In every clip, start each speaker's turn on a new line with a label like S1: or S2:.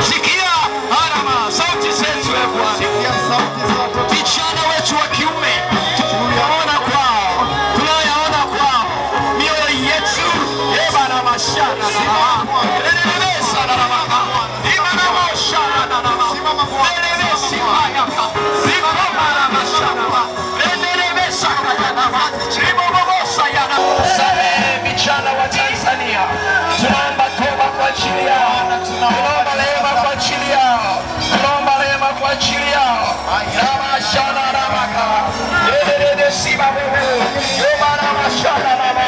S1: Sikia harama sauti zetu e Bwana, vijana wetu wa kiume tunayaona kwao, mioyo yetu ebana mashana vijana wa Tanzania, tunaomba toba kwa ajili yao, tunaomba rehema kwa ajili yao, tunaomba rehema kwa ajili yao. Ramashana ramaka dedede siba wewe yobana mashana rama,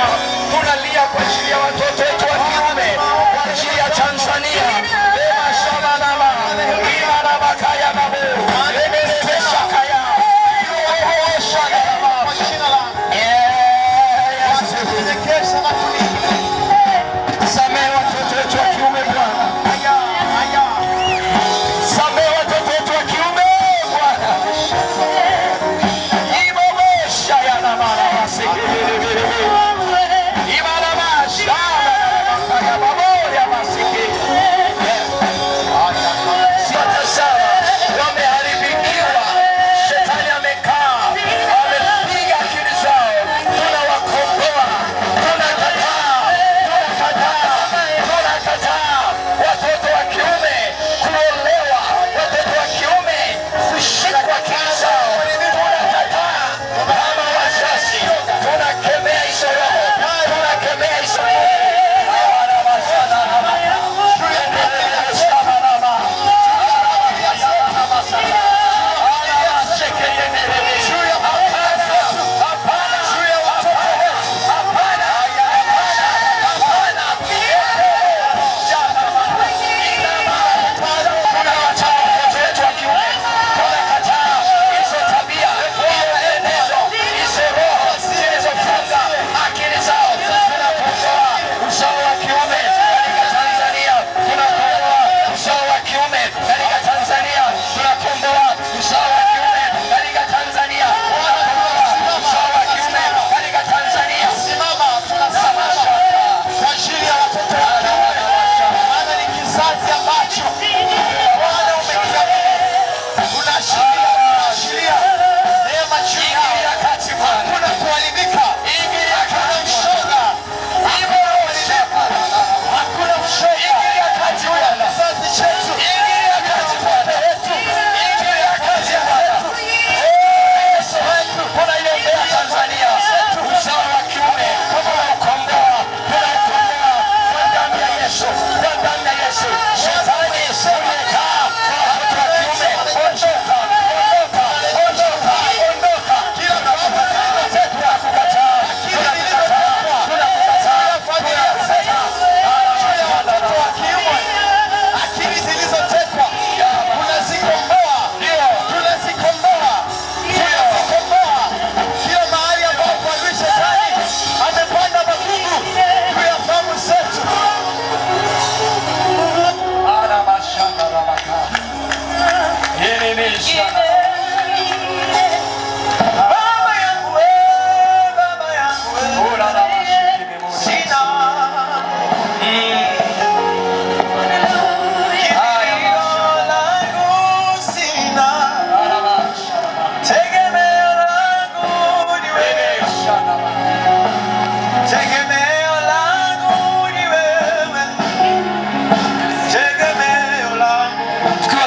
S1: tunalia kwa ajili ya watoto wetu wa kiume, kwa ajili ya Tanzania. Ramashana rama ila ramaka ya babu dedede shakaya yoshana rama kwa jina la samehe watoto wetu wa kiume Bwana, samehe watoto wetu wa kiume Bwana. Ibobosha ya na mara masikini ibara masha ya babo ya masikini sasa sawa, wameharibikiwa. Shetani amekaa amepiga akili zao, tunawakomboa, tunakataa watoto wa kiume kuolewa, watoto wa kiume kushikwa akili zao, tunakataa kama wazazi, tunakemea hizo roho, tunakemea hizo roho.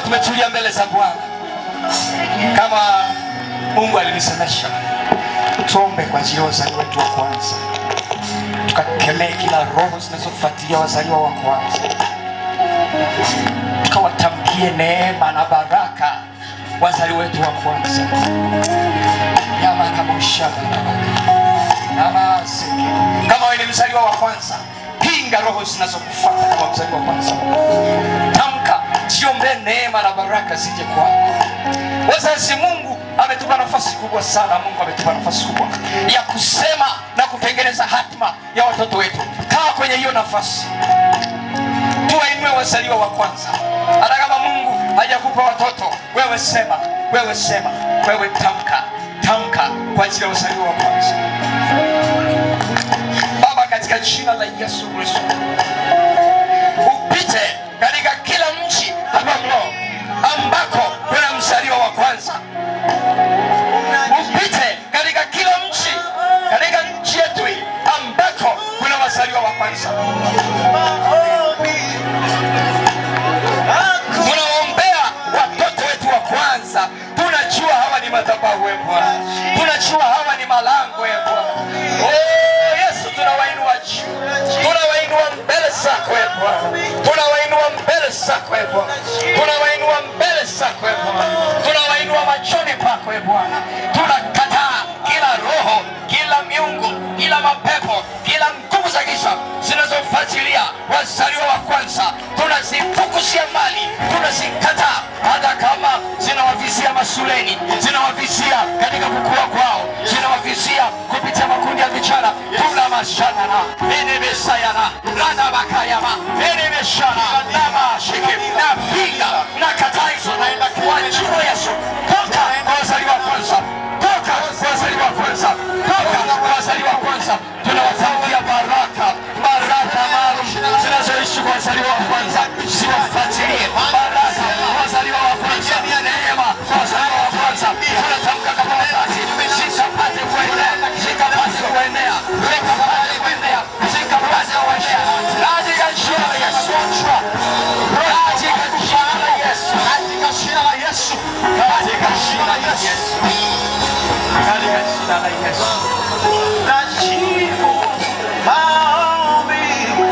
S1: Tumetulia mbele za Bwana kama Mungu alinisemesha, tuombe kwa ajili ya wazaliwa wetu wa kwanza, tukakemee kila roho zinazofuatilia wazaliwa wa kwanza, tukawatamkie neema na baraka wazaliwa wetu wa kwanza. Kama wewe ni mzaliwa wa kwanza, pinga roho zinazokufuata kama mzaliwa wa kwanza. Tamka, jiombee neema na baraka zije kwako. Wazazi, Mungu ametupa nafasi kubwa sana. Mungu ametupa nafasi kubwa ya kusema na kutengeneza hatima ya watoto wetu. Kaa kwenye hiyo nafasi, tuwainue wazaliwa wa kwanza. Hata kama Mungu hajakupa watoto, wewe sema, wewe sema, wewe tamka, tamka kwa ajili ya wazaliwa wa kwanza. Baba, katika jina la Yesu Kristo, upite tunamashana enemesayana ranabakayama enemeshana namashike napiga nakataa hizo kwa jina la Yesu. Toka kwa wazaliwa kwanza, toka kwa wazaliwa kwanza, toka kwa wazaliwa kwanza. Tunawatamkia baraka maalum zinazoishi kwa wazaliwa wa kwanza, siwafuatilie baraka wazaliwa wa kwanza, neema wazaliwa wa kwanza. Tunatamka kama wazazi, zikapate kuenea, zikapate kuenea, zikapate kuenea, zikapate kuenea katika jina la Yesu, katika jina la Yesu, katika jina la Yesu, katika jina la Yesu, katika jina la Yesu.